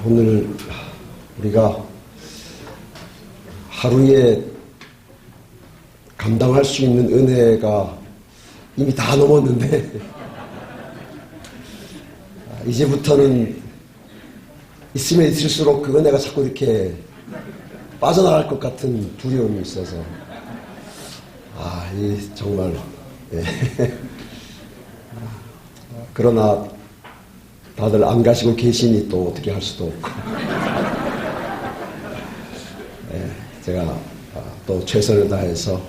오늘 우리가 하루에 감당할 수 있는 은혜가 이미 다 넘었는데 이제부터는 있으면 있을수록 그 은혜가 자꾸 이렇게 빠져나갈 것 같은 두려움이 있어서 이 정말 그러나 다들 안 가시고 계시니 또 어떻게 할 수도 없고 제가 또 최선을 다해서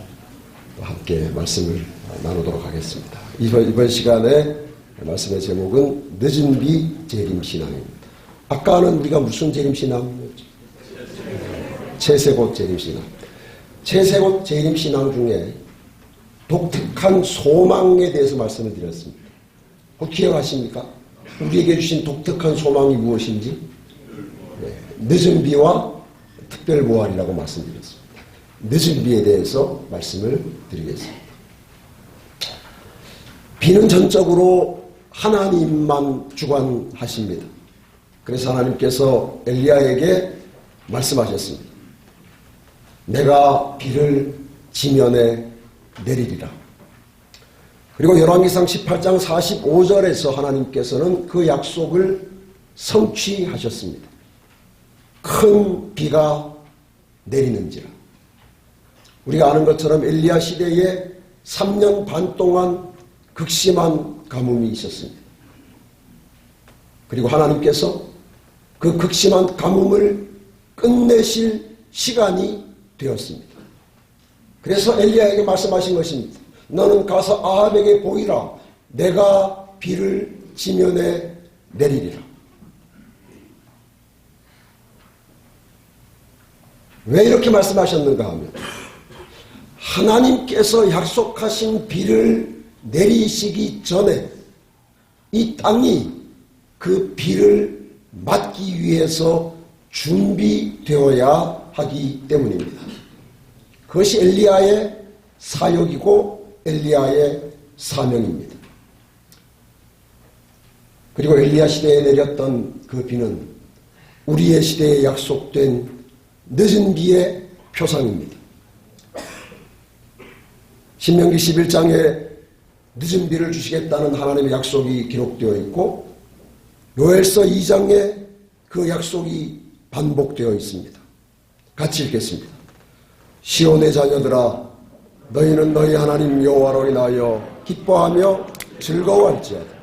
또 함께 말씀을 나누도록 하겠습니다. 이번 시간에 말씀의 제목은 늦은 비 재림신앙입니다. 아까는 우리가 무슨 재림신앙이었죠? 채색옷 재림신앙. 채색옷 재림신앙 중에 독특한 소망에 대해서 말씀을 드렸습니다. 혹 기억하십니까? 우리에게 주신 독특한 소망이 무엇인지? 늦은 비와 특별보활이라고 말씀드렸습니다. 늦은 비에 대해서 말씀을 드리겠습니다. 비는 전적으로 하나님만 주관하십니다. 그래서 하나님께서 엘리야에게 말씀하셨습니다. 내가 비를 지면에 내리리라. 그리고 열왕기상 18장 45절에서 하나님께서는 그 약속을 성취하셨습니다. 큰 비가 내리는지라. 우리가 아는 것처럼 엘리야 시대에 3년 반 동안 극심한 가뭄이 있었습니다. 그리고 하나님께서 그 극심한 가뭄을 끝내실 시간이 되었습니다. 그래서 엘리야에게 말씀하신 것입니다. 너는 가서 아합에게 보이라. 내가 비를 지면에 내리리라. 왜 이렇게 말씀하셨는가 하면 하나님께서 약속하신 비를 내리시기 전에 이 땅이 그 비를 맞기 위해서 준비되어야 하기 때문입니다. 그것이 엘리야의 사역이고 엘리야의 사명입니다. 그리고 엘리야 시대에 내렸던 그 비는 우리의 시대에 약속된 늦은 비의 표상입니다. 신명기 11장에 늦은 비를 주시겠다는 하나님의 약속이 기록되어 있고 요엘서 2장에 그 약속이 반복되어 있습니다. 같이 읽겠습니다. 시온의 자녀들아, 너희는 너희 하나님 여호와로 인하여 기뻐하며 즐거워할지어다.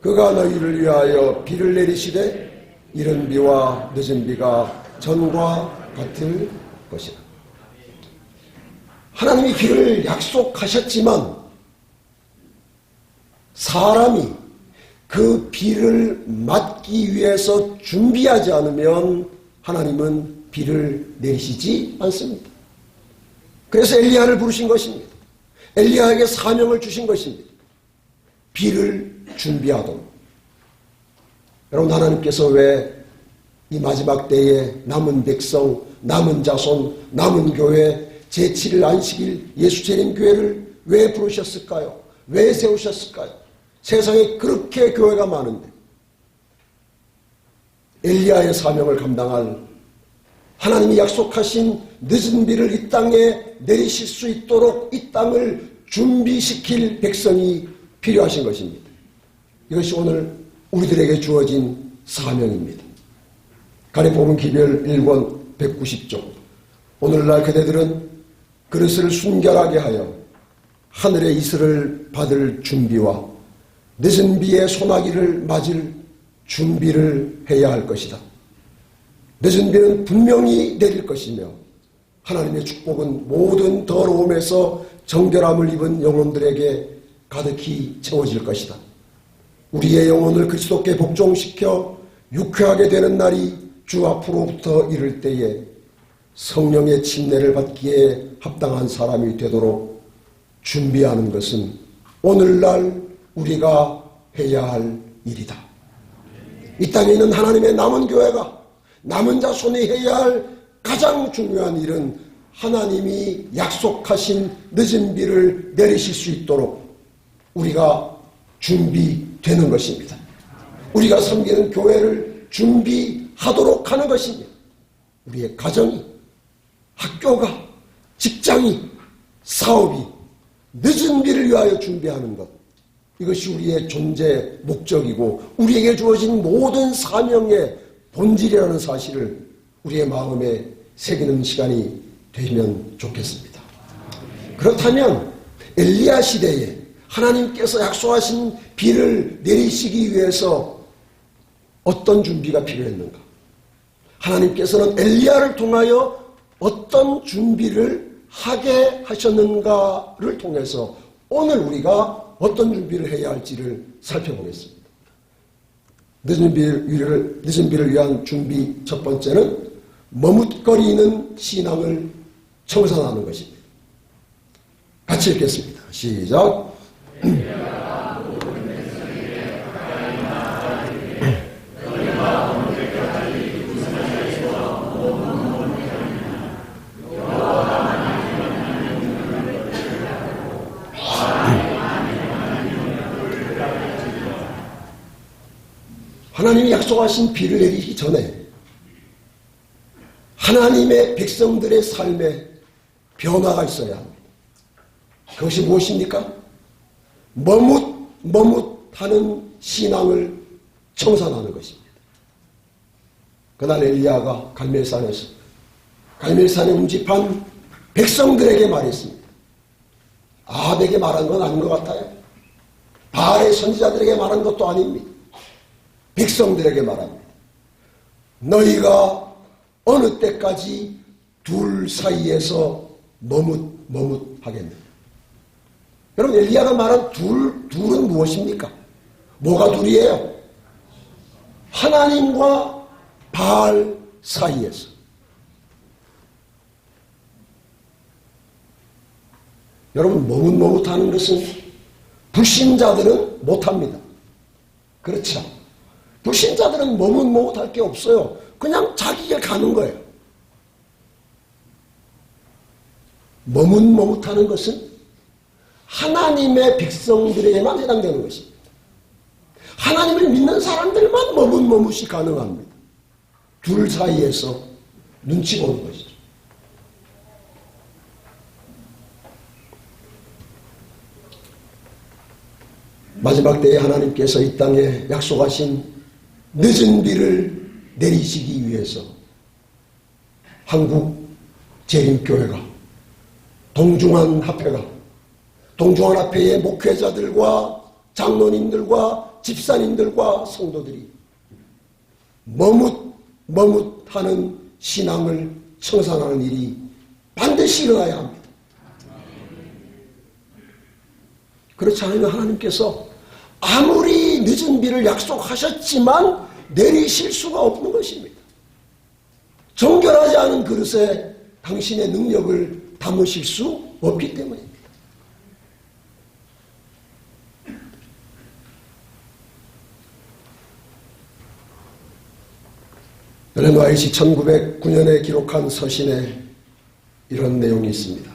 그가 너희를 위하여 비를 내리시되 이른 비와 늦은 비가 전과 같을 것이다. 하나님이 비를 약속하셨지만 사람이 그 비를 맞기 위해서 준비하지 않으면 하나님은 비를 내리시지 않습니다. 그래서 엘리야를 부르신 것입니다. 엘리야에게 사명을 주신 것입니다. 비를 준비하도록. 여러분, 하나님께서 왜 이 마지막 때에 남은 백성, 남은 자손, 남은 교회, 제7일 안식일 예수 재림 교회를 왜 부르셨을까요? 왜 세우셨을까요? 세상에 그렇게 교회가 많은데 엘리야의 사명을 감당할 하나님이 약속하신 늦은 비를 이 땅에 내리실 수 있도록 이 땅을 준비시킬 백성이 필요하신 것입니다. 이것이 오늘 우리들에게 주어진 사명입니다. 가리복음 기별 1권 190쪽. 오늘날 그대들은 그릇을 순결하게 하여 하늘의 이슬을 받을 준비와 늦은 비의 소나기를 맞을 준비를 해야 할 것이다. 늦은 비는 분명히 내릴 것이며 하나님의 축복은 모든 더러움에서 정결함을 입은 영혼들에게 가득히 채워질 것이다. 우리의 영혼을 그리스도께 복종시켜 유쾌하게 되는 날이 주 앞으로부터 이를 때에 성령의 침례를 받기에 합당한 사람이 되도록 준비하는 것은 오늘날 우리가 해야 할 일이다. 이 땅에 있는 하나님의 남은 교회가, 남은 자손이 해야 할 가장 중요한 일은 하나님이 약속하신 늦은 비를 내리실 수 있도록 우리가 준비되는 것입니다. 우리가 섬기는 교회를 준비하는 하도록 하는 것이며 우리의 가정이, 학교가, 직장이, 사업이 늦은 비를 위하여 준비하는 것, 이것이 우리의 존재 목적이고 우리에게 주어진 모든 사명의 본질이라는 사실을 우리의 마음에 새기는 시간이 되면 좋겠습니다. 그렇다면 엘리야 시대에 하나님께서 약속하신 비를 내리시기 위해서 어떤 준비가 필요했는가? 하나님께서는 엘리야를 통하여 어떤 준비를 하게 하셨는가를 통해서 오늘 우리가 어떤 준비를 해야 할지를 살펴보겠습니다. 늦은 비를 위한 준비 첫 번째는 머뭇거리는 신앙을 청산하는 것입니다. 같이 읽겠습니다. 시작. 하나님이 약속하신 비를 내리기 전에 하나님의 백성들의 삶에 변화가 있어야 합니다. 그것이 무엇입니까? 머뭇하는 신앙을 청산하는 것입니다. 그날 엘리야가 갈멜산에 운집한 백성들에게 말했습니다. 아합에게 말한 건 아닌 것 같아요. 바알의 선지자들에게 말한 것도 아닙니다. 백성들에게 말합니다. 너희가 어느 때까지 둘 사이에서 머뭇하겠느냐. 여러분, 엘리야가 말한 둘은 무엇입니까? 뭐가 둘이에요? 하나님과 바알 사이에서. 여러분, 머뭇하는 것은 불신자들은 못합니다. 그렇죠? 불신자들은 머뭇할 게 없어요. 그냥 자기 길 가는 거예요. 머뭇하는 것은 하나님의 백성들에게만 해당되는 것입니다. 하나님을 믿는 사람들만 머뭇이 가능합니다. 둘 사이에서 눈치 보는 것이죠. 마지막 때에 하나님께서 이 땅에 약속하신 늦은 비를 내리시기 위해서 한국 재림교회가 동중한합회의 목회자들과 장로님들과 집사님들과 성도들이 머뭇하는 신앙을 청산하는 일이 반드시 일어나야 합니다. 그렇지 않으면 하나님께서 아무리 늦은 비를 약속하셨지만 내리실 수가 없는 것입니다. 정결하지 않은 그릇에 당신의 능력을 담으실 수 없기 때문입니다. 엘렌 화이트이 1909년에 기록한 서신에 이런 내용이 있습니다.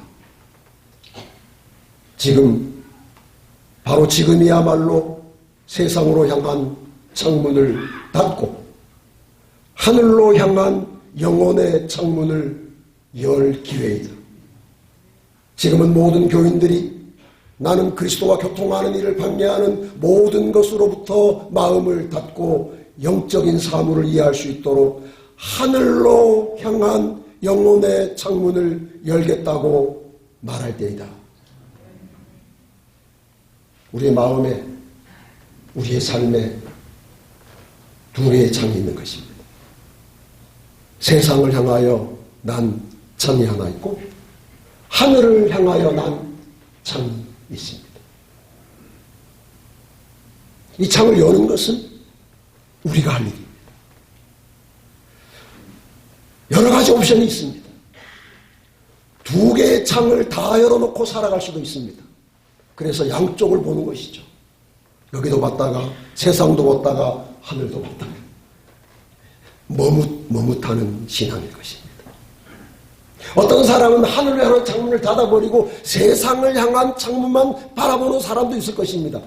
바로 지금이야말로 세상으로 향한 창문을 닫고 하늘로 향한 영혼의 창문을 열 기회이다. 지금은 모든 교인들이 나는 그리스도와 교통하는 일을 방해하는 모든 것으로부터 마음을 닫고 영적인 사물을 이해할 수 있도록 하늘로 향한 영혼의 창문을 열겠다고 말할 때이다. 우리의 마음에, 우리의 삶에 두 개의 창이 있는 것입니다. 세상을 향하여 난 창이 하나 있고 하늘을 향하여 난 창이 있습니다. 이 창을 여는 것은 우리가 할 일입니다. 여러 가지 옵션이 있습니다. 두 개의 창을 다 열어놓고 살아갈 수도 있습니다. 그래서 양쪽을 보는 것이죠. 여기도 봤다가 세상도 봤다가 하늘도 봤다가 머뭇하는 신앙일 것입니다. 어떤 사람은 하늘을 향한 창문을 닫아버리고 세상을 향한 창문만 바라보는 사람도 있을 것입니다.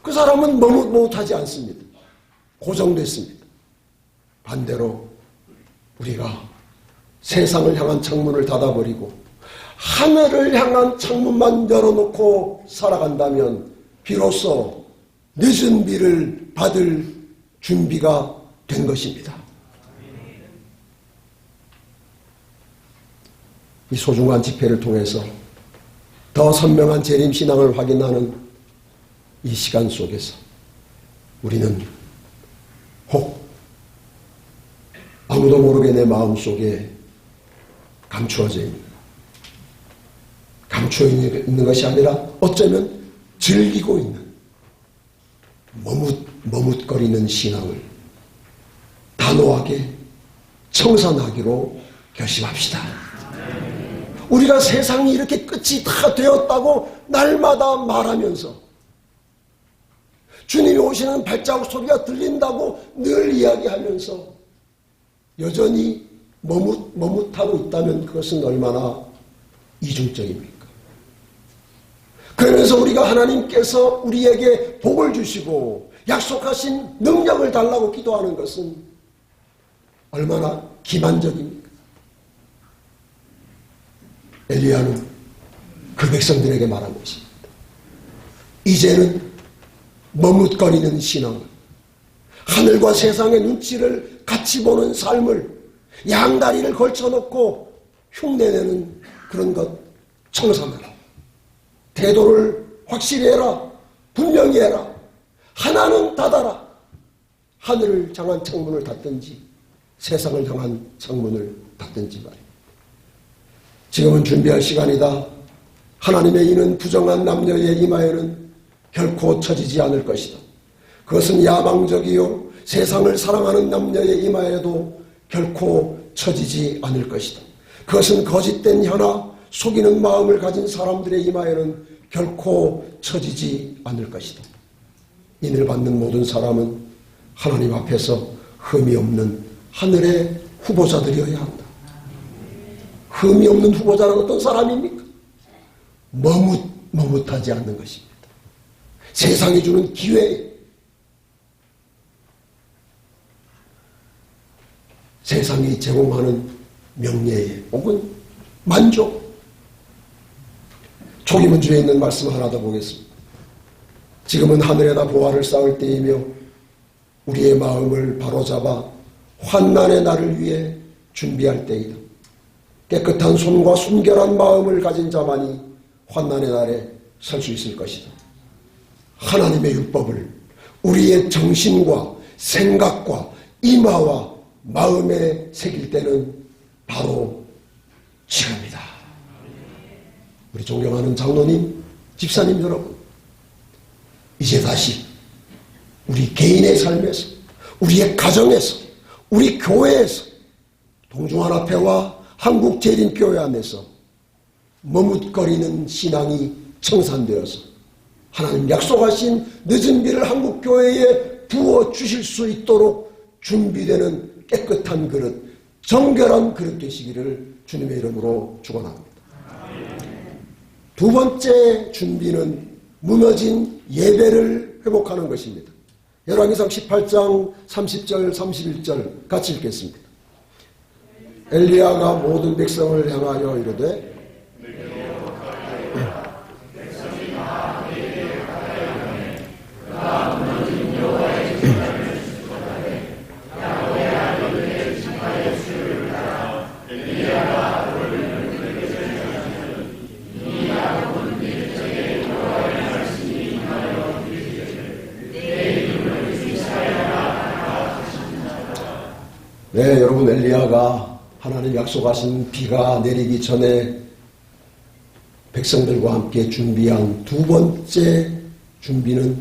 그 사람은 머뭇하지 않습니다. 고정됐습니다. 반대로 우리가 세상을 향한 창문을 닫아버리고 하늘을 향한 창문만 열어놓고 살아간다면 비로소 늦은 비를 받을 준비가 된 것입니다. 이 소중한 집회를 통해서 더 선명한 재림신앙을 확인하는 이 시간 속에서 우리는 혹 아무도 모르게 내 마음속에 감추어져 있는 것이 아니라 어쩌면 즐기고 있는 머뭇거리는 신앙을 단호하게 청산하기로 결심합시다. 우리가 세상이 이렇게 끝이 다 되었다고 날마다 말하면서 주님이 오시는 발자국 소리가 들린다고 늘 이야기하면서 여전히 머뭇하고 있다면 그것은 얼마나 이중적입니까? 그러면서 우리가 하나님께서 우리에게 복을 주시고 약속하신 능력을 달라고 기도하는 것은 얼마나 기만적입니까? 엘리야는 그 백성들에게 말한 것입니다. 이제는 머뭇거리는 신앙, 하늘과 세상의 눈치를 같이 보는 삶을 양다리를 걸쳐놓고 흉내내는 그런 것 청산하라. 태도를 확실히 해라. 분명히 해라. 하나는 닫아라. 하늘을 향한 창문을 닫든지 세상을 향한 창문을 닫든지 말이야. 지금은 준비할 시간이다. 하나님의 이는 부정한 남녀의 이마에는 결코 처지지 않을 것이다. 그것은 야망적이요 세상을 사랑하는 남녀의 이마에도 결코 처지지 않을 것이다. 그것은 거짓된 혀나 속이는 마음을 가진 사람들의 이마에는 결코 처지지 않을 것이다. 인을 받는 모든 사람은 하나님 앞에서 흠이 없는 하늘의 후보자들이어야 한다. 흠이 없는 후보자는 어떤 사람입니까? 머뭇하지 않는 것입니다. 세상이 주는 기회, 세상이 제공하는 명예에 혹은 만족. 초기문주에 있는 말씀 하나 더 보겠습니다. 지금은 하늘에다 보화를 쌓을 때이며 우리의 마음을 바로잡아 환난의 날을 위해 준비할 때이다. 깨끗한 손과 순결한 마음을 가진 자만이 환난의 날에 설 수 있을 것이다. 하나님의 율법을 우리의 정신과 생각과 이마와 마음에 새길 때는 바로 지금이다. 우리 존경하는 장로님, 집사님 여러분, 이제 다시 우리 개인의 삶에서, 우리의 가정에서, 우리 교회에서, 동중하나회와 한국재림교회 안에서 머뭇거리는 신앙이 청산되어서 하나님 약속하신 늦은 비를 한국교회에 부어주실 수 있도록 준비되는 깨끗한 그릇, 정결한 그릇 되시기를 주님의 이름으로 축원합니다. 두 번째 준비는 무너진 예배를 회복하는 것입니다. 열왕기상 18장 30절 31절 같이 읽겠습니다. 엘리야가 모든 백성을 향하여 이르되 네, 여러분, 엘리야가 하나님 약속하신 비가 내리기 전에 백성들과 함께 준비한 두 번째 준비는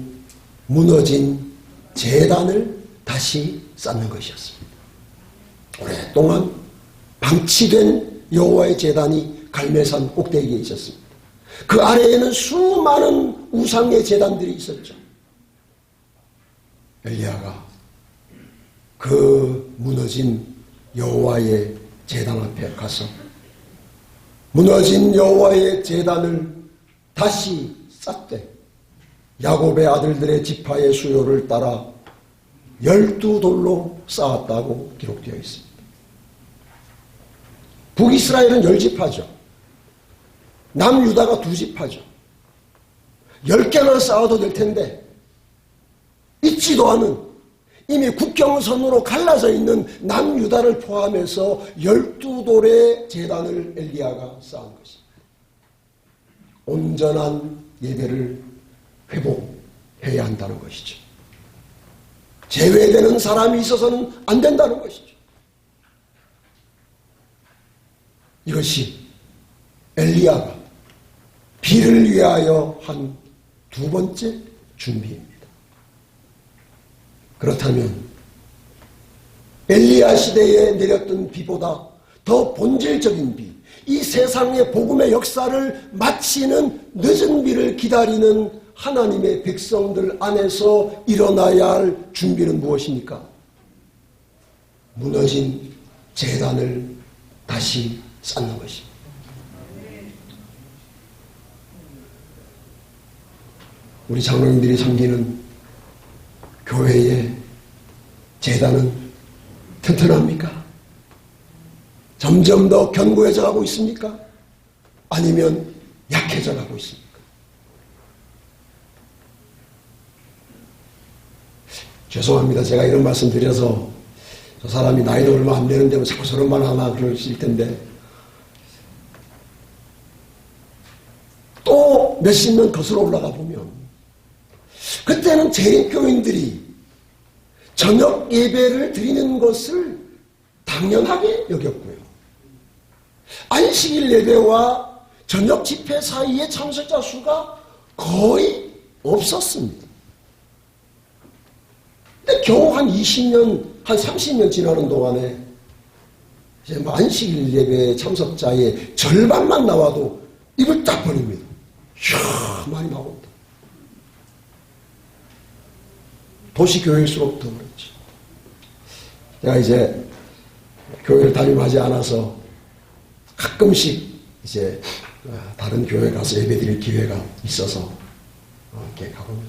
무너진 제단을 다시 쌓는 것이었습니다. 오랫동안 방치된 여호와의 제단이 갈멜산 꼭대기에 있었습니다. 그 아래에는 수많은 우상의 제단들이 있었죠. 엘리야가 그 무너진 여호와의 제단 앞에 가서 무너진 여호와의 제단을 다시 쌓되 야곱의 아들들의 지파의 수요를 따라 12돌로 쌓았다고 기록되어 있습니다. 북이스라엘은 10지파죠. 남유다가 2지파죠. 10개나 쌓아도 될 텐데 있지도 않은 이미 국경선으로 갈라져 있는 남유다를 포함해서 12돌의 제단을 엘리야가 쌓은 것입니다. 온전한 예배를 회복해야 한다는 것이죠. 제외되는 사람이 있어서는 안 된다는 것이죠. 이것이 엘리야가 비를 위하여 한 2번째 준비입니다. 그렇다면 엘리야 시대에 내렸던 비보다 더 본질적인 비, 이 세상의 복음의 역사를 마치는 늦은 비를 기다리는 하나님의 백성들 안에서 일어나야 할 준비는 무엇입니까? 무너진 제단을 다시 쌓는 것입니다. 우리 장로님들이 섬기는 교회의 제단은 튼튼합니까? 점점 더 견고해져 가고 있습니까? 아니면 약해져 가고 있습니까? 죄송합니다. 제가 이런 말씀 드려서 저 사람이 나이도 얼마 안 되는데 뭐 자꾸 저런 말 하나 그러실 텐데 또 몇십 년 거슬러 올라가 보면 그때는 재림교인들이 저녁 예배를 드리는 것을 당연하게 여겼고요. 안식일 예배와 저녁 집회 사이의 참석자 수가 거의 없었습니다. 근데 겨우 한 20년, 한 30년 지나는 동안에 이제 안식일 예배 참석자의 절반만 나와도 입을 딱 벌립니다. 이야, 많이 나온다. 도시교회일수록 더 그렇죠. 제가 이제 교회를 담임하지 않아서 가끔씩 이제 다른 교회 가서 예배드릴 기회가 있어서 이렇게 가보면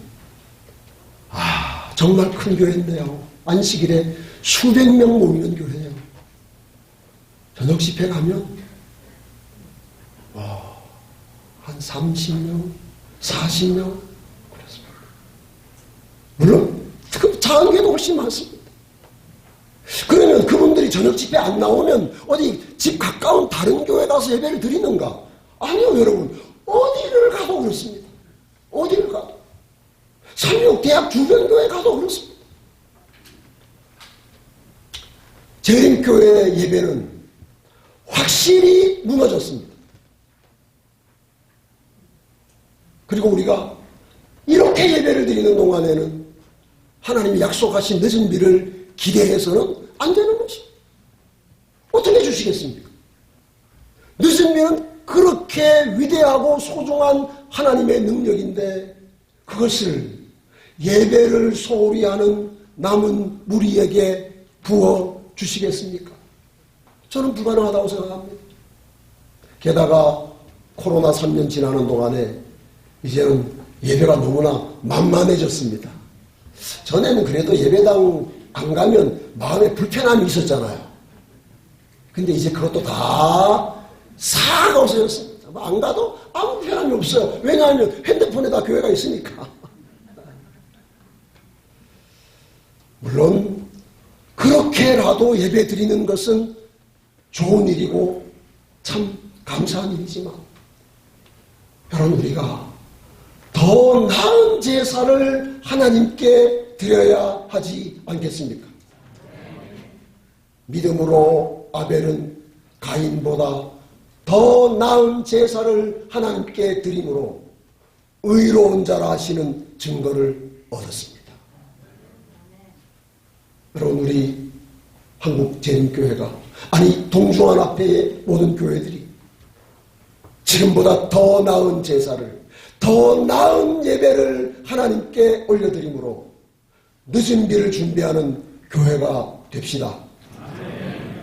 정말 큰 교회인데요. 안식일에 수백 명 모이는 교회예요. 저녁 집회 가면 한 30명, 40명 그렇습니다. 물론 작은 교회도 훨씬 많습니다. 그러면 그분들이 저녁 집회 안 나오면 어디 집 가까운 다른 교회 가서 예배를 드리는가? 아니요, 여러분. 어디를 가도 그렇습니다. 어디를 가도. 삼육대학 주변 교회 가도 그렇습니다. 재림교회 예배는 확실히 무너졌습니다. 그리고 우리가 이렇게 예배를 드리는 동안에는 하나님이 약속하신 늦은 비를 기대해서는 안 되는 것입니다. 어떻게 해주시겠습니까? 늦은 비는 그렇게 위대하고 소중한 하나님의 능력인데 그것을 예배를 소홀히 하는 남은 무리에게 부어주시겠습니까? 저는 불가능하다고 생각합니다. 게다가 코로나 3년 지나는 동안에 이제는 예배가 너무나 만만해졌습니다. 전에는 그래도 예배당 안 가면 마음에 불편함이 있었잖아요. 근데 이제 그것도 다 싹 없어졌습니다. 안 가도 아무 편함이 없어요. 왜냐하면 핸드폰에다 교회가 있으니까. 물론 그렇게라도 예배 드리는 것은 좋은 일이고 참 감사한 일이지만 여러분, 우리가 더 나은 제사를 하나님께 드려야 하지 않겠습니까? 믿음으로 아벨은 가인보다 더 나은 제사를 하나님께 드림으로 의로운 자라 하시는 증거를 얻었습니다. 여러분, 우리 한국 재림교회가, 아니 동중한 앞에 모든 교회들이 지금보다 더 나은 제사를, 더 나은 예배를 하나님께 올려드림으로 늦은 비를 준비하는 교회가 됩시다.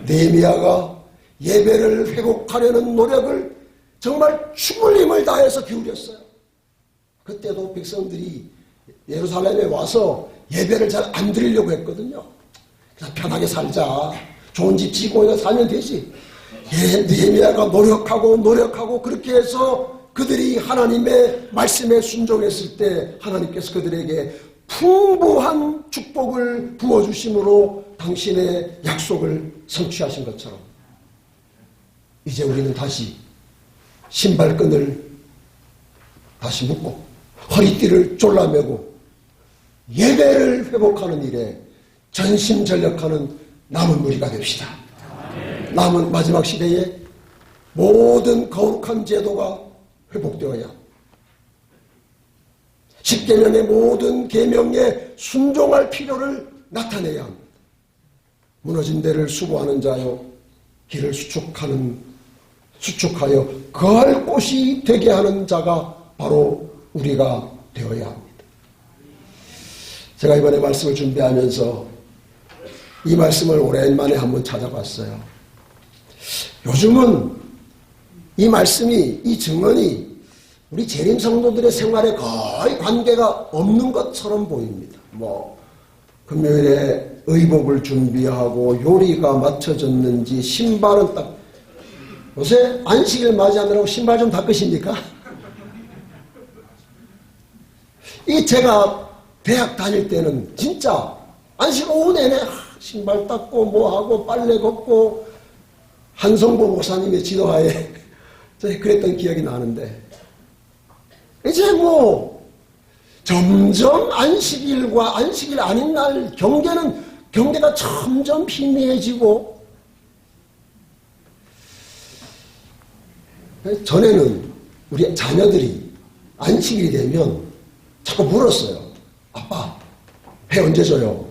느헤미야가 예배를 회복하려는 노력을 정말 죽을 힘을 다해서 기울였어요. 그때도 백성들이 예루살렘에 와서 예배를 잘 안 드리려고 했거든요. 그냥 편하게 살자. 좋은 집 지고 살면 되지. 느헤미야가 노력하고 그렇게 해서 그들이 하나님의 말씀에 순종했을 때 하나님께서 그들에게 풍부한 축복을 부어주심으로 당신의 약속을 성취하신 것처럼 이제 우리는 다시 신발끈을 다시 묶고 허리띠를 졸라매고 예배를 회복하는 일에 전심전력하는 남은 무리가 됩시다. 남은 마지막 시대에 모든 거룩한 제도가 회복되어야 십계명의 모든 계명에 순종할 필요를 나타내야 합니다. 무너진 데를 수고하는 자요 길을 수축하여 거할 곳이 되게 하는 자가 바로 우리가 되어야 합니다. 제가 이번에 말씀을 준비하면서 이 말씀을 오랜만에 한번 찾아봤어요. 요즘은 이 말씀이, 이 증언이 우리 재림 성도들의 생활에 거의 관계가 없는 것처럼 보입니다. 금요일에 의복을 준비하고 요리가 맞춰졌는지 신발은 딱, 요새 안식일 맞이하느라고 신발 좀 닦으십니까? 제가 대학 다닐 때는 진짜 안식 오후 내내 신발 닦고 뭐하고 빨래 걷고 한성보 목사님의 지도하에 그랬던 기억이 나는데 이제 점점 안식일과 안식일 아닌 날 경계가 점점 희미해지고 전에는 우리 자녀들이 안식일이 되면 자꾸 물었어요. 아빠, 해 언제 져요?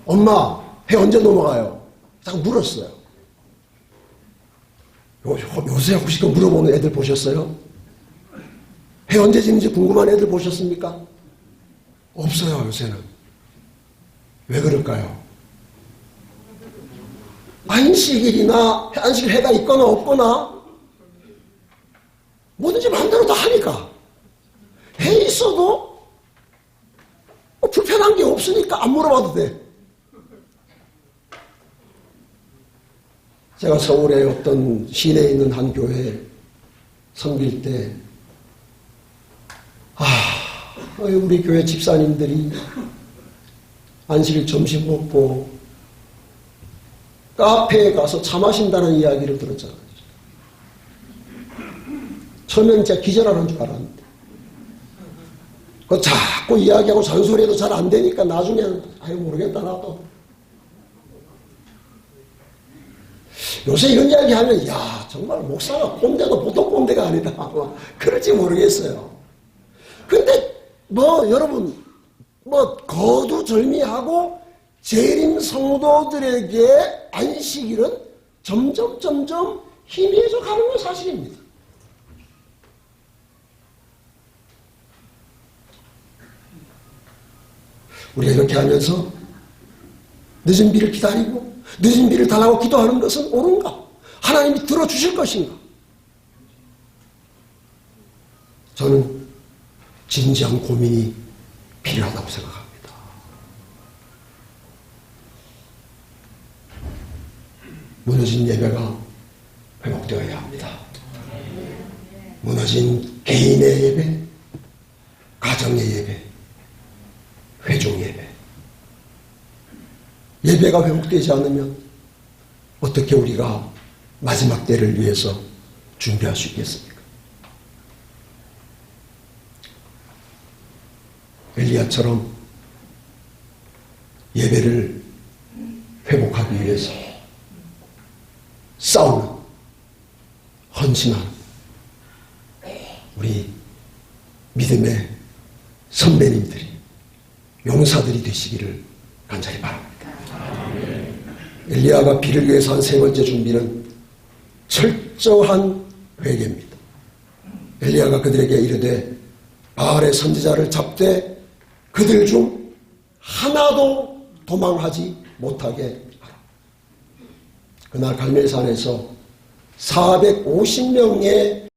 엄마, 해 언제 넘어가요? 자꾸 물었어요. 요새 혹시 그 물어보는 애들 보셨어요? 해 언제 지는지 궁금한 애들 보셨습니까? 없어요, 요새는. 왜 그럴까요? 안식일 해가 있거나 없거나 뭐든지 마음대로 다 하니까 해 있어도 불편한 게 없으니까 안 물어봐도 돼. 제가 서울의 어떤 시내에 있는 한 교회에 섬길 때 우리 교회 집사님들이 안식일 점심 먹고 카페에 가서 차 마신다는 이야기를 들었잖아요. 처음엔 제가 기절하는 줄 알았는데 자꾸 이야기하고 잔소리해도 잘 안 되니까 나중에는 모르겠다 나도. 요새 이런 이야기 하면 정말 목사가 꼰대도 보통 꼰대가 아니다. 그럴지 모르겠어요. 근데 여러분 거두절미하고 재림 성도들에게 안식일은 점점 희미해져 가는 건 사실입니다. 우리가 이렇게 하면서 늦은 비를 기다리고 늦은 비를 달라고 기도하는 것은 옳은가? 하나님이 들어주실 것인가? 저는 진지한 고민이 필요하다고 생각합니다. 무너진 예배가 회복되어야 합니다. 무너진 개인의 예배, 가정의 예배, 회중 예배. 예배가 회복되지 않으면 어떻게 우리가 마지막 때를 위해서 준비할 수 있겠습니까? 엘리야처럼 예배를 회복하기 위해서 싸우는, 헌신하는 우리 믿음의 선배님들이, 용사들이 되시기를 간절히 바랍니다. 엘리야가 비를 위해서 한 세 번째 준비는 철저한 회개입니다. 엘리야가 그들에게 이르되 바알의 선지자를 잡되 그들 중 하나도 도망하지 못하게 하라. 그날 갈멜산에서 450명의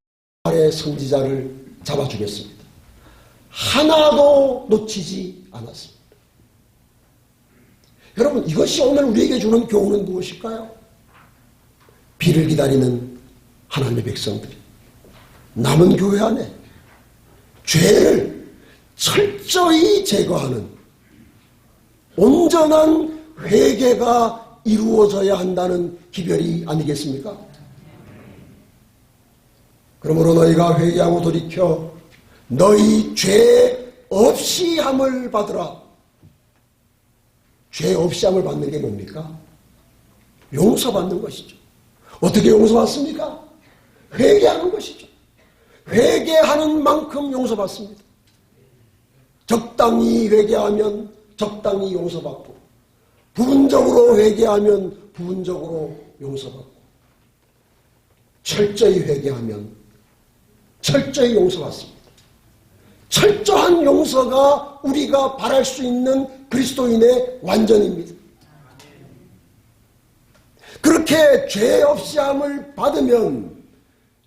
바알의 선지자를 잡아 죽였습니다. 하나도 놓치지 않았습니다. 여러분, 이것이 오늘 우리에게 주는 교훈은 무엇일까요? 비를 기다리는 하나님의 백성들이 남은 교회 안에 죄를 철저히 제거하는 온전한 회개가 이루어져야 한다는 기별이 아니겠습니까? 그러므로 너희가 회개하고 돌이켜 너희 죄 없이 함을 받으라. 죄 없이 함을 받는 게 뭡니까? 용서받는 것이죠. 어떻게 용서받습니까? 회개하는 것이죠. 회개하는 만큼 용서받습니다. 적당히 회개하면 적당히 용서받고, 부분적으로 회개하면 부분적으로 용서받고, 철저히 회개하면 철저히 용서받습니다. 철저한 용서가 우리가 바랄 수 있는 그리스도인의 완전입니다. 그렇게 죄 없이 함을 받으면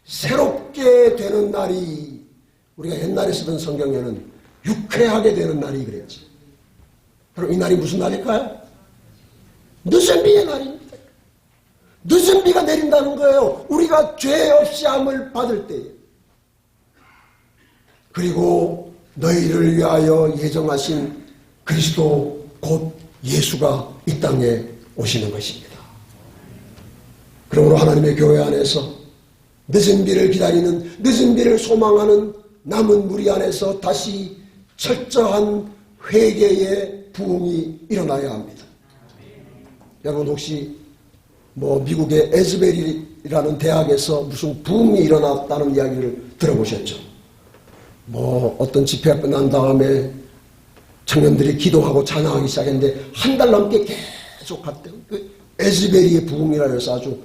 새롭게 되는 날이, 우리가 옛날에 쓰던 성경에는 유쾌하게 되는 날이 그랬지. 그럼 이 날이 무슨 날일까요? 늦은 비의 날입니다. 늦은 비가 내린다는 거예요. 우리가 죄 없이 함을 받을 때에. 그리고 너희를 위하여 예정하신 그리스도 곧 예수가 이 땅에 오시는 것입니다. 그러므로 하나님의 교회 안에서 늦은 비를 기다리는, 늦은 비를 소망하는 남은 무리 안에서 다시 철저한 회개의 부흥이 일어나야 합니다. 여러분 혹시 미국의 에즈베리라는 대학에서 무슨 부흥이 일어났다는 이야기를 들어보셨죠? 어떤 집회가 끝난 다음에 청년들이 기도하고 찬양하기 시작했는데 한 달 넘게 계속 갔대요. 그 에즈베리의 부흥이라 해서 아주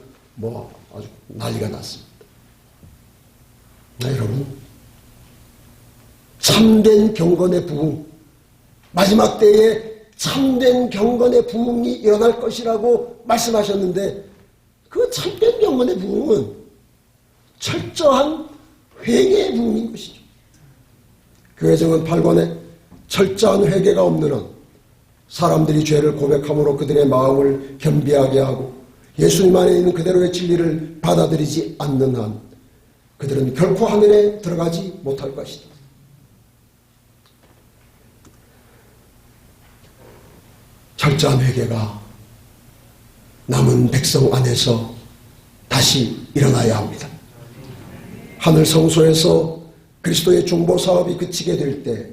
난리가 났습니다. 여러분, 참된 경건의 부흥, 마지막 때에 참된 경건의 부흥이 일어날 것이라고 말씀하셨는데, 그 참된 경건의 부흥은 철저한 회개의 부흥인 것이죠. 교회정은 8권에 철저한 회개가 없는 한 사람들이 죄를 고백함으로 그들의 마음을 겸비하게 하고 예수님 안에 있는 그대로의 진리를 받아들이지 않는 한 그들은 결코 하늘에 들어가지 못할 것이다. 철저한 회개가 남은 백성 안에서 다시 일어나야 합니다. 하늘 성소에서 그리스도의 중보 사업이 그치게 될 때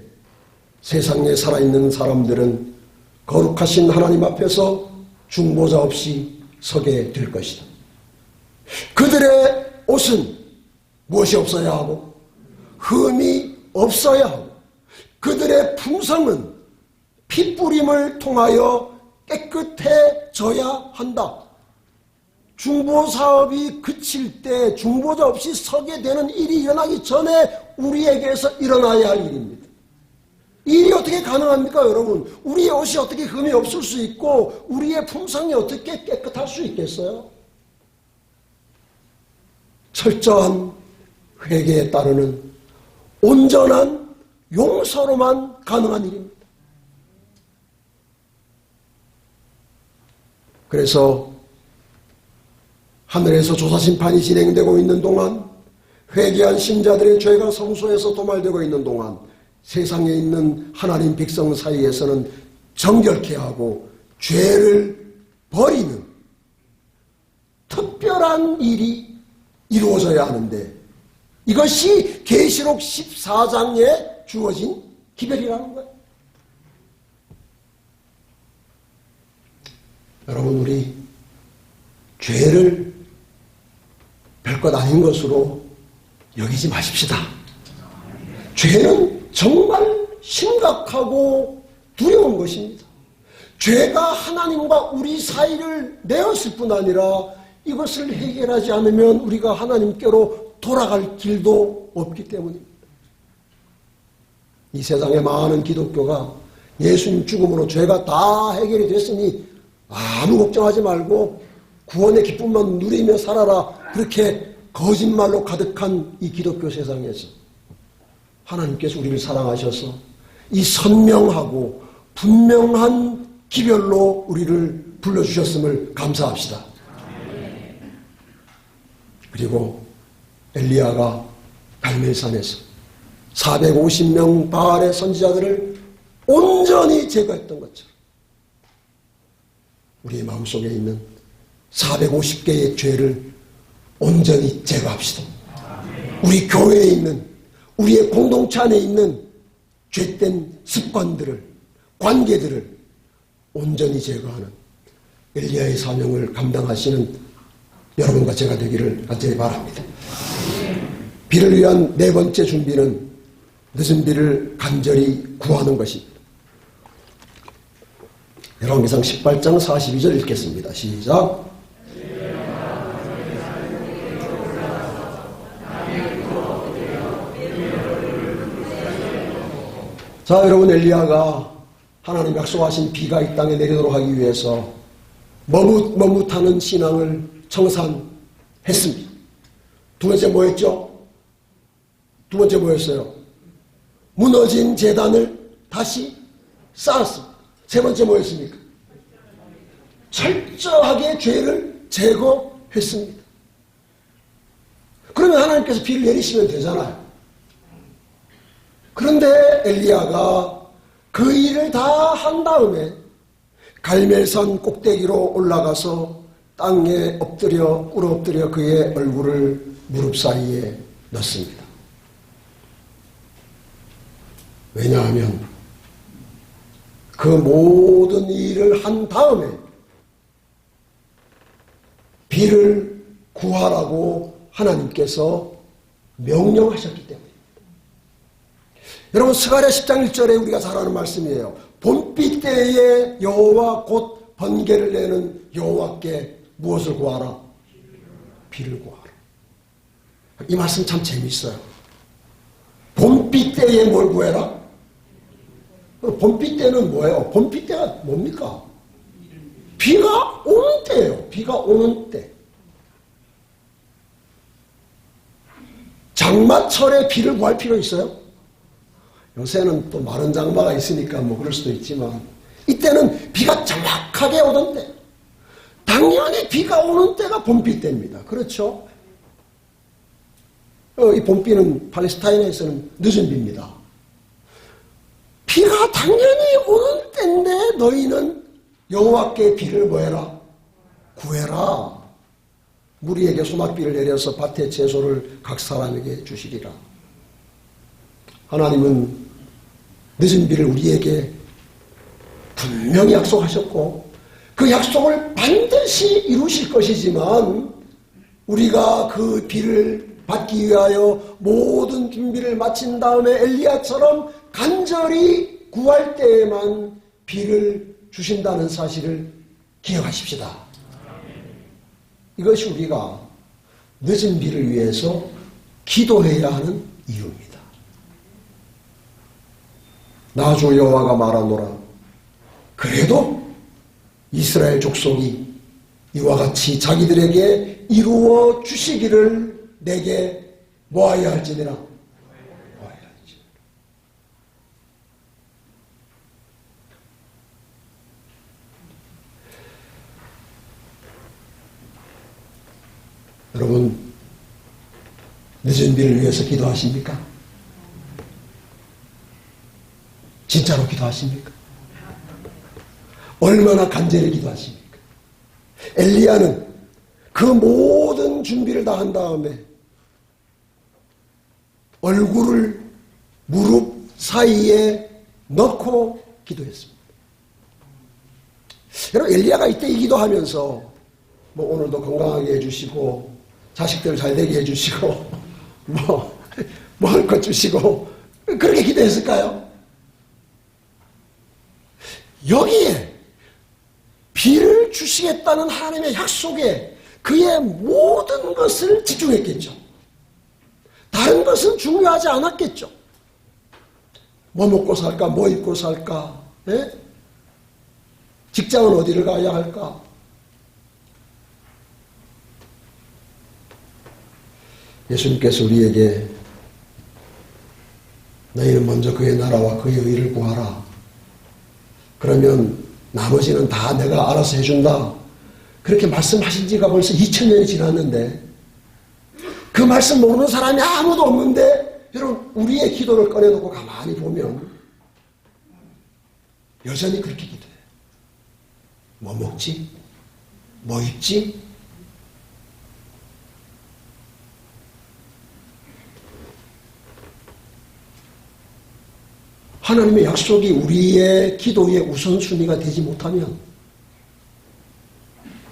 세상에 살아있는 사람들은 거룩하신 하나님 앞에서 중보자 없이 서게 될 것이다. 그들의 옷은 무엇이 없어야 하고 흠이 없어야 하고 그들의 품성은 핏뿌림을 통하여 깨끗해져야 한다. 중보사업이 그칠 때 중보자 없이 서게 되는 일이 일어나기 전에 우리에게서 일어나야 할 일입니다. 이 일이 어떻게 가능합니까, 여러분? 우리의 옷이 어떻게 흠이 없을 수 있고 우리의 품성이 어떻게 깨끗할 수 있겠어요? 철저한 회개에 따르는 온전한 용서로만 가능한 일입니다. 그래서 하늘에서 조사심판이 진행되고 있는 동안, 회개한 신자들의 죄가 성소에서 도말되고 있는 동안 세상에 있는 하나님 백성 사이에서는 정결케 하고 죄를 버리는 특별한 일이 이루어져야 하는데, 이것이 계시록 14장에 주어진 기별이라는 거예요. 여러분, 우리 죄를 별것 아닌 것으로 여기지 마십시다. 죄는 정말 심각하고 두려운 것입니다. 죄가 하나님과 우리 사이를 내었을 뿐 아니라 이것을 해결하지 않으면 우리가 하나님께로 돌아갈 길도 없기 때문입니다. 이 세상의 많은 기독교가 예수님 죽음으로 죄가 다 해결이 됐으니 아무 걱정하지 말고 구원의 기쁨만 누리며 살아라, 그렇게 거짓말로 가득한 이 기독교 세상에서 하나님께서 우리를 사랑하셔서 이 선명하고 분명한 기별로 우리를 불러주셨음을 감사합시다. 그리고 엘리야가 갈멜산에서 450명 바알의 선지자들을 온전히 제거했던 것처럼 우리의 마음속에 있는 450개의 죄를 온전히 제거합시다. 우리 교회에 있는, 우리의 공동체 안에 있는 죄된 습관들을, 관계들을 온전히 제거하는 엘리야의 사명을 감당하시는 여러분과 제가 되기를 간절히 바랍니다. 비를 위한 네 번째 준비는 늦은 비를 간절히 구하는 것입니다. 열왕기상 18장 42절 읽겠습니다. 시작. 자, 여러분, 엘리야가 하나님 약속하신 비가 이 땅에 내리도록 하기 위해서 머뭇머뭇하는 신앙을 청산했습니다. 두 번째 뭐였죠? 두 번째 뭐였어요? 무너진 제단을 다시 쌓았습니다. 세 번째 뭐였습니까? 철저하게 죄를 제거했습니다. 그러면 하나님께서 비를 내리시면 되잖아요. 그런데 엘리야가 그 일을 다 한 다음에 갈멜산 꼭대기로 올라가서 땅에 엎드려 꿇어 엎드려 그의 얼굴을 무릎 사이에 넣습니다. 왜냐하면 그 모든 일을 한 다음에 비를 구하라고 하나님께서 명령하셨기 때문에. 여러분, 스가랴 10장 1절에 우리가 잘 아는 말씀이에요. 봄비 때에 여호와 곧 번개를 내는 여호와께 무엇을 구하라? 비를 구하라. 이 말씀 참 재미있어요. 봄비 때에 뭘 구해라? 봄비 때는 뭐예요? 봄비 때가 뭡니까? 비가 오는 때예요. 비가 오는 때. 장마철에 비를 구할 필요 있어요? 요새는 또 마른 장마가 있으니까 뭐 그럴 수도 있지만 이때는 비가 정확하게 오던 때. 당연히 비가 오는 때가 봄비 때입니다. 그렇죠? 이 봄비는 팔레스타인에서는 늦은 비입니다. 비가 당연히 오는 때인데 너희는 여호와께 비를 뭐해라? 구해라. 무리에게 소낙비를 내려서 밭의 채소를 각 사람에게 주시리라. 하나님은 늦은 비를 우리에게 분명히 약속하셨고 그 약속을 반드시 이루실 것이지만 우리가 그 비를 받기 위하여 모든 준비를 마친 다음에 엘리야처럼 간절히 구할 때에만 비를 주신다는 사실을 기억하십시다. 이것이 우리가 늦은 비를 위해서 기도해야 하는 이유입니다. 나 주 여호와가 말하노라. 그래도 이스라엘 족속이 이와 같이 자기들에게 이루어 주시기를 내게 뭐하여 할지니라. 뭐하여 할지. 여러분, 늦은 비를 위해서 기도하십니까? 진짜로 기도하십니까? 얼마나 간절히 기도하십니까? 엘리야는 그 모든 준비를 다 한 다음에 얼굴을 무릎 사이에 넣고 기도했습니다. 여러분, 엘리야가 이때 이 기도하면서 뭐 오늘도 건강하게 해주시고 자식들 잘 되게 해주시고 뭐 먹을 것 주시고 그렇게 기도했을까요? 여기에 비를 주시겠다는 하나님의 약속에 그의 모든 것을 집중했겠죠. 다른 것은 중요하지 않았겠죠. 뭐 먹고 살까? 뭐 입고 살까? 예? 직장은 어디를 가야 할까? 예수님께서 우리에게 너희는 먼저 그의 나라와 그의 의를 구하라. 그러면 나머지는 다 내가 알아서 해준다. 그렇게 말씀하신 지가 벌써 2000년이 지났는데 그 말씀 모르는 사람이 아무도 없는데 여러분 우리의 기도를 꺼내놓고 가만히 보면 여전히 그렇게 기도해요. 뭐 먹지? 뭐 입지? 하나님의 약속이 우리의 기도의 우선순위가 되지 못하면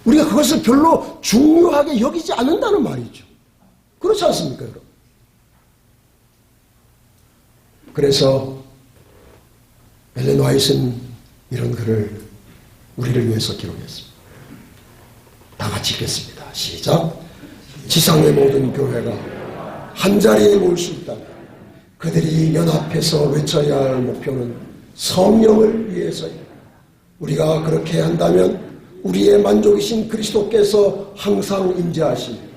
우리가 그것을 별로 중요하게 여기지 않는다는 말이죠. 그렇지 않습니까, 여러분? 그래서 엘렌 화이트는 이런 글을 우리를 위해서 기록했습니다. 다 같이 읽겠습니다. 시작. 지상의 모든 교회가 한자리에 모일 수 있다면 그들이 연합해서 외쳐야 할 목표는 성령을 위해서입니다. 우리가 그렇게 한다면 우리의 만족이신 그리스도께서 항상 임재하십니다.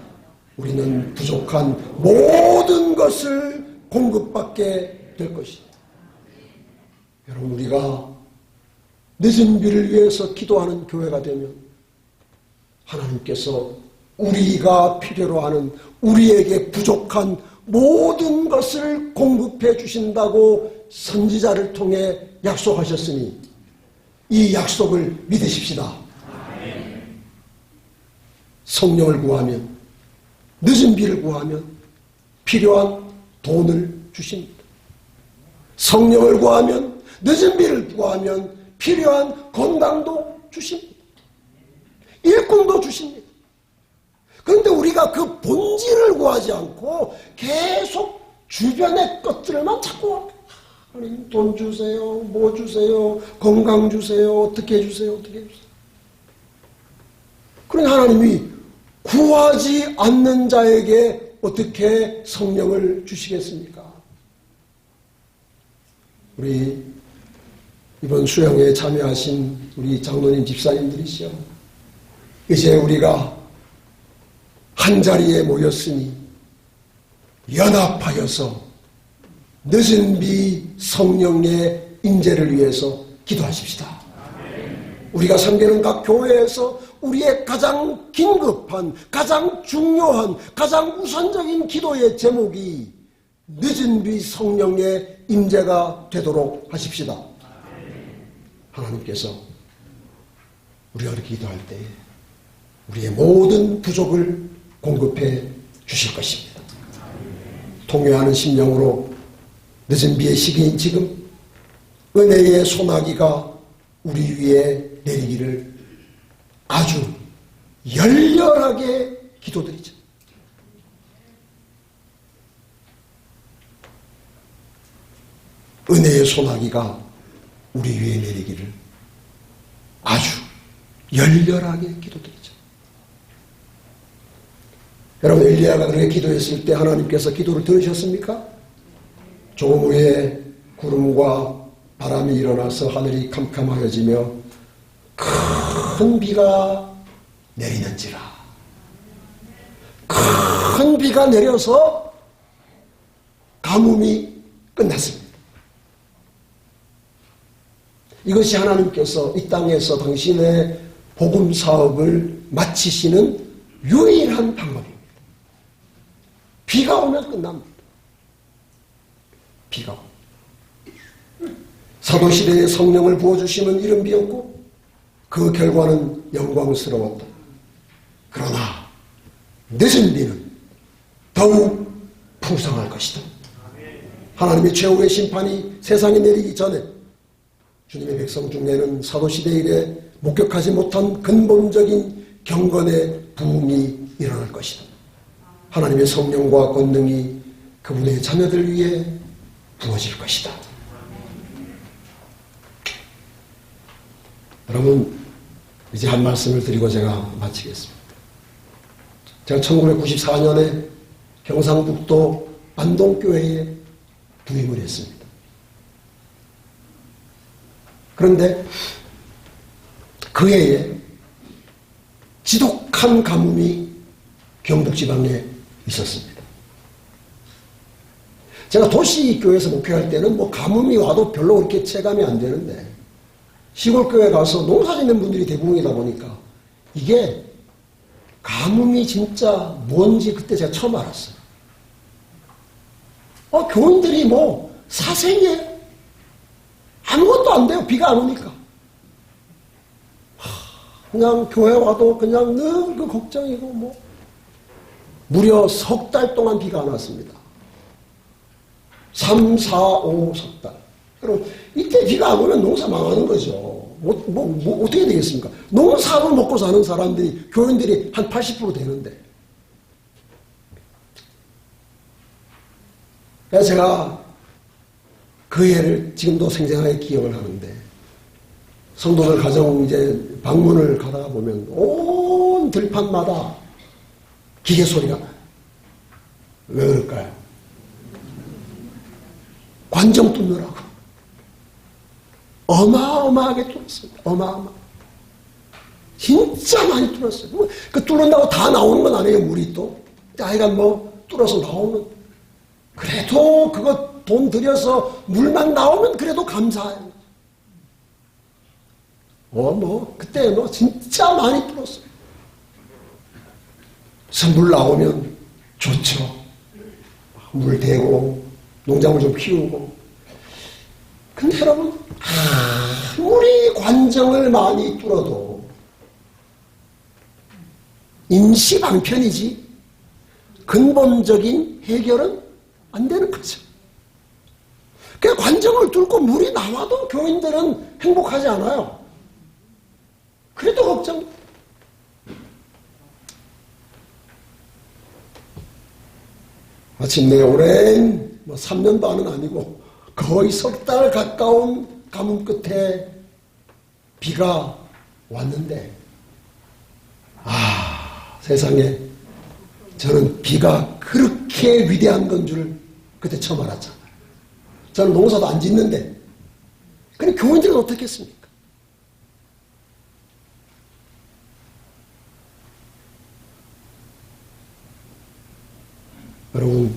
우리는 부족한 모든 것을 공급받게 될 것입니다. 여러분 우리가 늦은 비를 위해서 기도하는 교회가 되면 하나님께서 우리가 필요로 하는 우리에게 부족한 모든 것을 공급해 주신다고 선지자를 통해 약속하셨으니 이 약속을 믿으십시다. 성령을 구하면 늦은 비를 구하면 필요한 돈을 주십니다. 성령을 구하면 늦은 비를 구하면 필요한 건강도 주십니다. 일꾼도 주십니다. 그런데 우리가 그 본질을 구하지 않고 계속 주변의 것들만 찾고 하나님 돈 주세요, 뭐 주세요, 건강 주세요, 어떻게 해주세요, 어떻게 해주세요. 그러니 하나님이 구하지 않는 자에게 어떻게 성령을 주시겠습니까? 우리 이번 수양회에 참여하신 우리 장로님 집사님들이시여, 이제 우리가 한자리에 모였으니 연합하여서 늦은 비 성령의 임재를 위해서 기도하십시다. 우리가 섬기는 각 교회에서 우리의 가장 긴급한, 가장 중요한, 가장 우선적인 기도의 제목이 늦은 비 성령의 임재가 되도록 하십시다. 하나님께서 우리가 그렇게 기도할 때에 우리의 모든 부족을 공급해 주실 것입니다. 통회하는 심령으로 늦은 비의 시기인 지금 은혜의 소나기가 우리 위에 내리기를 아주 열렬하게 기도드리죠. 은혜의 소나기가 우리 위에 내리기를 아주 열렬하게 기도드리죠. 여러분 엘리야가 그렇게 기도했을 때 하나님께서 기도를 들으셨습니까? 조금 후에 구름과 바람이 일어나서 하늘이 캄캄하여지며 큰 비가 내리는지라. 큰 비가 내려서 가뭄이 끝났습니다. 이것이 하나님께서 이 땅에서 당신의 복음 사업을 마치시는 유일한 방법입니다. 비가 오면 끝납니다. 비가 오면. 사도시대에 성령을 부어주시면 이른 비였고 그 결과는 영광스러웠다. 그러나 늦은 비는 더욱 풍성할 것이다. 하나님의 최후의 심판이 세상에 내리기 전에 주님의 백성 중에는 사도시대 이래 목격하지 못한 근본적인 경건의 부흥이 일어날 것이다. 하나님의 성령과 권능이 그분의 자녀들 위해 부어질 것이다. 여러분 이제 한 말씀을 드리고 제가 마치겠습니다. 제가 1994년에 경상북도 안동교회에 부임을 했습니다. 그런데 그 해에 지독한 가뭄이 경북지방에 있었습니다. 제가 도시교회에서 목회할 때는 뭐 가뭄이 와도 별로 그렇게 체감이 안 되는데 시골교회 가서 농사 짓는 분들이 대부분이다 보니까 이게 가뭄이 진짜 뭔지 그때 제가 처음 알았어요. 교인들이 뭐 사생이에요. 아무것도 안 돼요. 비가 안 오니까. 그냥 교회 와도 그냥 늘 그 걱정이고 뭐. 무려 석 달 동안 비가 안 왔습니다. 3, 4, 5 석 달. 그럼 이때 비가 안 오면 농사 망하는 거죠. 뭐 어떻게 되겠습니까? 농사로 먹고 사는 사람들이, 교인들이 한 80% 되는데. 그래서 제가 그 예를 지금도 생생하게 기억을 하는데, 성도들 가정 이제 방문을 가다가 보면 온 들판마다 기계 소리가 나요. 왜 그럴까요? 관정 뚫느라고. 어마어마하게 뚫었습니다. 어마어마. 진짜 많이 뚫었어요. 그 뚫는다고 다 나오는 건 아니에요, 물이 또. 하여간 뭐 뚫어서 나오면. 그래도 그거 돈 들여서 물만 나오면 그래도 감사해요. 그때 진짜 많이 뚫었어요. 물 나오면 좋죠. 물 대고, 농작물 좀 키우고. 근데 여러분, 아무리 관정을 많이 뚫어도 임시 방편이지 근본적인 해결은 안 되는 거죠. 그 관정을 뚫고 물이 나와도 교인들은 행복하지 않아요. 그래도 걱정. 마침내 오랜 3년 반은 아니고 거의 석 달 가까운 가뭄 끝에 비가 왔는데, 세상에 저는 비가 그렇게 위대한 건 줄 그때 처음 알았잖아요. 저는 농사도 안 짓는데. 근데 교인들은 어떻게 했습니까? 여러분,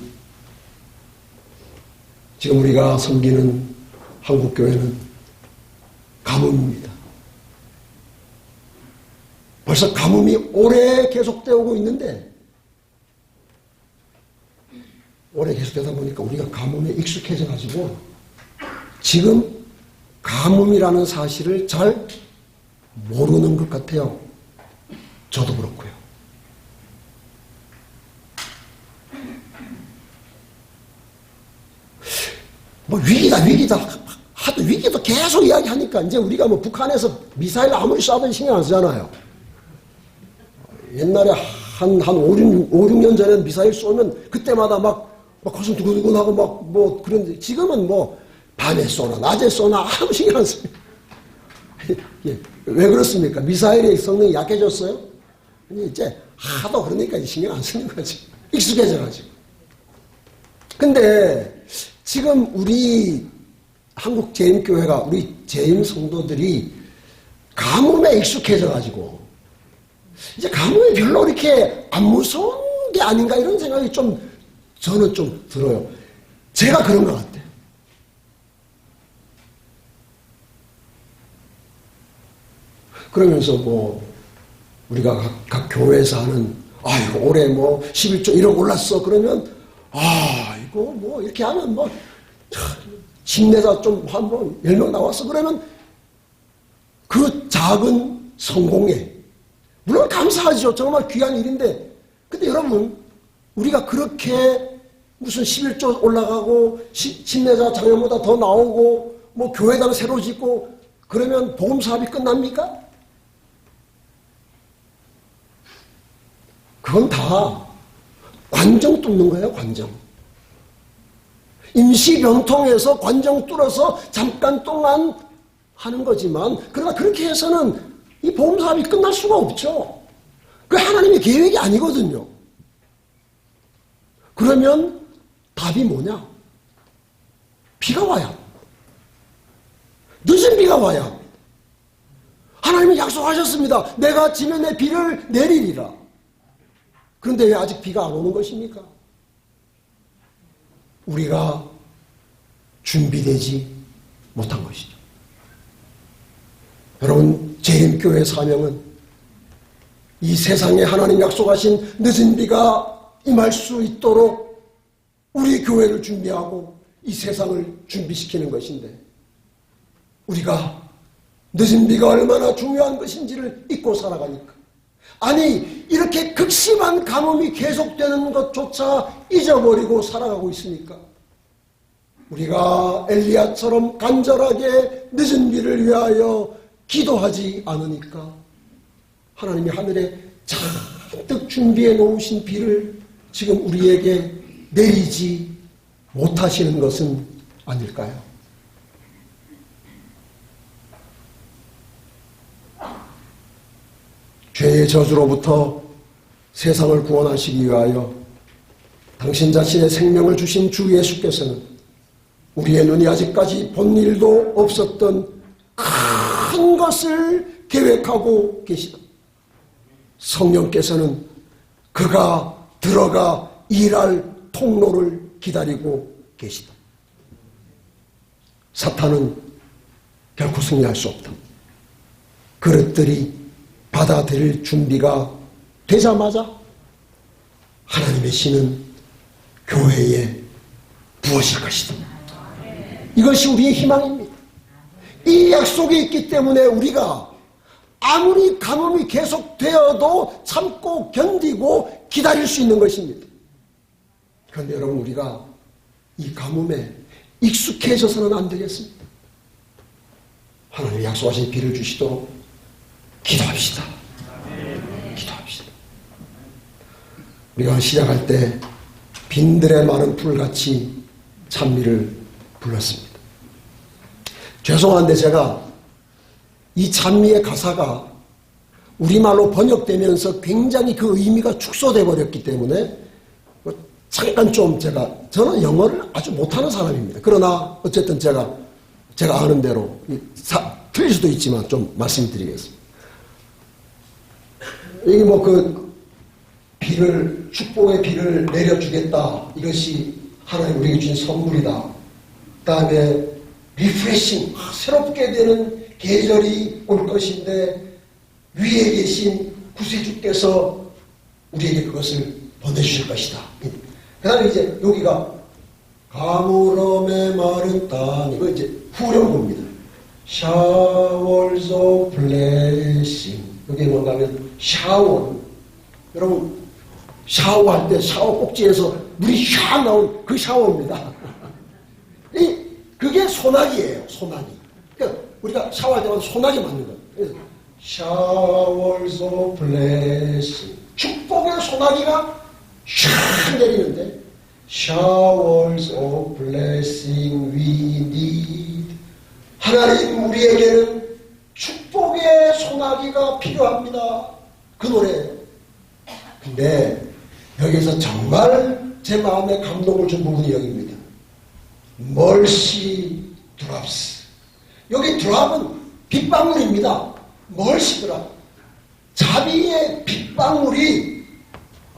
지금 우리가 섬기는 한국교회는 가뭄입니다. 벌써 가뭄이 오래 계속되어 오고 있는데, 오래 계속되다 보니까 우리가 가뭄에 익숙해져가지고 지금 가뭄이라는 사실을 잘 모르는 것 같아요. 저도 그렇고요. 위기다. 하도 위기도 계속 이야기하니까 이제 우리가 북한에서 미사일 아무리 쏴도 신경 안 쓰잖아요. 옛날에 한 5, 6년 전에 미사일 쏘면 그때마다 막 가슴 두근두근하고 그런데 지금은 밤에 쏘나 낮에 쏘나 아무 신경 안 써요. 왜 그렇습니까? 미사일의 성능이 약해졌어요? 이제 하도 그러니까 신경 안 쓰는 거지. 익숙해져가지고. 근데 지금 우리 한국 재림교회가, 우리 재림 성도들이 가뭄에 익숙해져가지고 이제 가뭄이 별로 이렇게 안 무서운 게 아닌가 이런 생각이 저는 좀 들어요. 제가 그런 것 같아요. 그러면서 우리가 각 교회에서 하는, 이거 올해 11조 1억 올랐어. 그러면, 이거 이렇게 하면 힘내자 좀 한번 10명 나왔어. 그러면 그 작은 성공에, 물론 감사하죠. 정말 귀한 일인데, 근데 여러분, 우리가 그렇게 무슨 11조 올라가고, 힘내자 작년보다 더 나오고, 교회당 새로 짓고, 그러면 복음 사업이 끝납니까? 그건 다 관정 뚫는 거예요, 관정. 임시 병통해서 관정 뚫어서 잠깐 동안 하는 거지만, 그러나 그렇게 해서는 이 복음 사업이 끝날 수가 없죠. 그 하나님의 계획이 아니거든요. 그러면 답이 뭐냐? 비가 와야 합니다. 늦은 비가 와야 합니다. 하나님이 약속하셨습니다. 내가 지면에 비를 내리리라. 그런데 왜 아직 비가 안 오는 것입니까? 우리가 준비되지 못한 것이죠. 여러분, 재림교회 사명은 이 세상에 하나님 약속하신 늦은 비가 임할 수 있도록 우리 교회를 준비하고 이 세상을 준비시키는 것인데 우리가 늦은 비가 얼마나 중요한 것인지를 잊고 살아가니까 아니 이렇게 극심한 가뭄이 계속되는 것조차 잊어버리고 살아가고 있으니까 우리가 엘리야처럼 간절하게 늦은 비를 위하여 기도하지 않으니까 하나님이 하늘에 잔뜩 준비해 놓으신 비를 지금 우리에게 내리지 못하시는 것은 아닐까요? 죄의 저주로부터 세상을 구원하시기 위하여 당신 자신의 생명을 주신 주 예수께서는 우리의 눈이 아직까지 본 일도 없었던 큰 것을 계획하고 계시다. 성령께서는 그가 들어가 일할 통로를 기다리고 계시다. 사탄은 결코 승리할 수 없다. 그릇들이 받아들일 준비가 되자마자 하나님의 신은 교회에 부어질 것이다. 이것이 우리의 희망입니다. 이 약속이 있기 때문에 우리가 아무리 가뭄이 계속되어도 참고 견디고 기다릴 수 있는 것입니다. 그런데 여러분 우리가 이 가뭄에 익숙해져서는 안 되겠습니다. 하나님이 약속하신 비를 주시도록 기도합시다. 기도합시다. 우리가 시작할 때 빈들에 마른 풀같이 찬미를 불렀습니다. 죄송한데 제가 이 찬미의 가사가 우리말로 번역되면서 굉장히 그 의미가 축소돼 버렸기 때문에 잠깐 좀 저는 영어를 아주 못하는 사람입니다. 그러나 어쨌든 제가 아는 대로 틀릴 수도 있지만 좀 말씀드리겠습니다. 이게 축복의 비를 내려주겠다. 이것이 하나님 우리에게 주신 선물이다. 그 다음에 리프레싱, 새롭게 되는 계절이 올 것인데 위에 계신 구세주께서 우리에게 그것을 보내주실 것이다. 그 다음에 이제 여기가 가물음에 마른 땅, 이거 이제 후렴구입니다. Showers of blessing. 여기 뭔가 하면 샤워. 여러분 샤워할 때 샤워 꼭지에서 물이 샥 나온 그 샤워입니다. 그게 소나기예요. 소나기. 그러니까 우리가 샤워할 때마다 소나기 맞는 거예요. 그래서 Showers of blessing. 축복의 소나기가 샥 내리는데 Showers of blessing we need. 하나님 우리에게는 축복의 소나기가 필요합니다. 그 노래예요. 근데 여기서 정말 제 마음에 감동을 준 부분이 여기입니다. Mercy drops. 여기 드랍은 빗방울입니다. Mercy drop. 자비의 빗방울이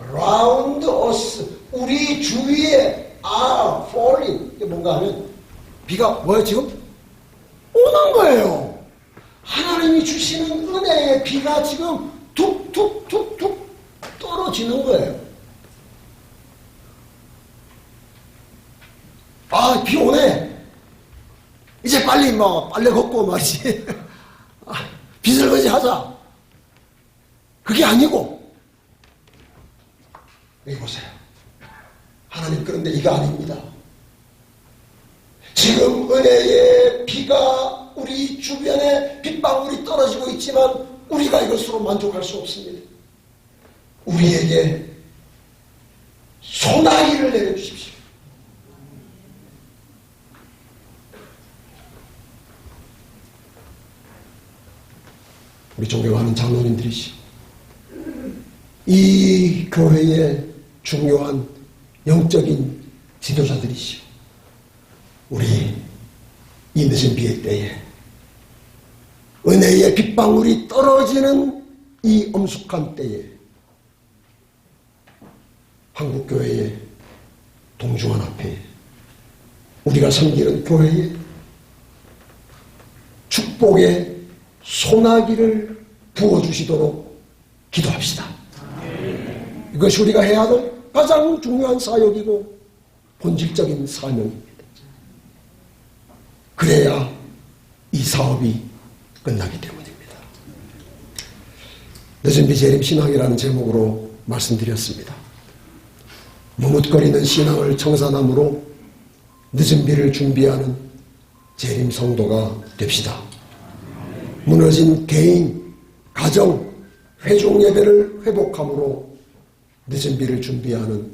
around us, 우리 주위에 are falling. 이게 뭔가 하면 비가 뭐예요 지금? 오는 거예요. 하나님이 주시는 은혜의 비가 지금 툭툭툭툭 떨어지는 거예요. 아, 비 오네. 이제 빨리 빨래 걷고 말이지. 비설거지 하자. 그게 아니고 여기 보세요. 하나님 그런데 이거 아닙니다. 지금 은혜의 비가 우리 주변에 빗방울이 떨어지고 있지만 우리가 이것으로 만족할 수 없습니다. 우리에게 소나기를 내려주십시오. 우리 존경하는 장로님들이시오. 이 교회의 중요한 영적인 지도자들이시오. 우리 이 늦은 비의 때에 은혜의 빗방울이 떨어지는 이 엄숙한 때에 한국교회의 동중한 앞에 우리가 섬기는 교회에 축복의 소나기를 부어주시도록 기도합시다. 이것이 우리가 해야 할 가장 중요한 사역이고 본질적인 사명입니다. 그래야 이 사업이 끝나기 때문입니다. 늦은비 재림 신앙이라는 제목으로 말씀드렸습니다. 머뭇거리는 신앙을 청산함으로 늦은비를 준비하는 재림 성도가 됩시다. 무너진 개인, 가정, 회중 예배를 회복함으로 늦은비를 준비하는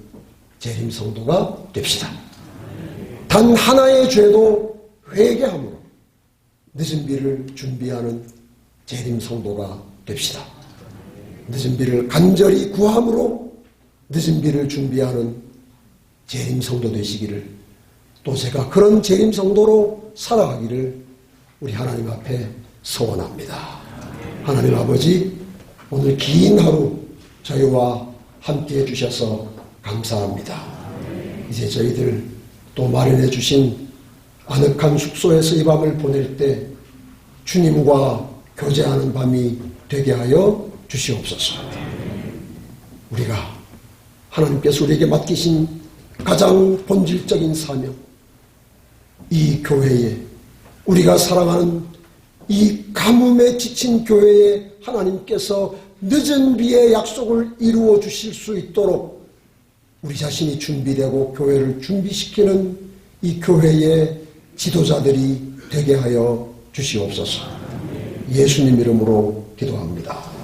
재림 성도가 됩시다. 단 하나의 죄도 회개함으로 늦은비를 준비하는 재림 성도가 됩시다. 늦은비를 간절히 구함으로 늦은비를 준비하는 재림 성도 되시기를, 또 제가 그런 재림 성도로 살아가기를 우리 하나님 앞에 소원합니다. 하나님 아버지, 오늘 긴 하루 저희와 함께 해주셔서 감사합니다. 이제 저희들 또 마련해 주신 아늑한 숙소에서 이 밤을 보낼 때 주님과 교제하는 밤이 되게 하여 주시옵소서. 우리가 하나님께서 우리에게 맡기신 가장 본질적인 사명, 이 교회에, 우리가 사랑하는 이 가뭄에 지친 교회에 하나님께서 늦은 비의 약속을 이루어 주실 수 있도록 우리 자신이 준비되고 교회를 준비시키는 이 교회의 지도자들이 되게 하여 주시옵소서. 예수님 이름으로 기도합니다.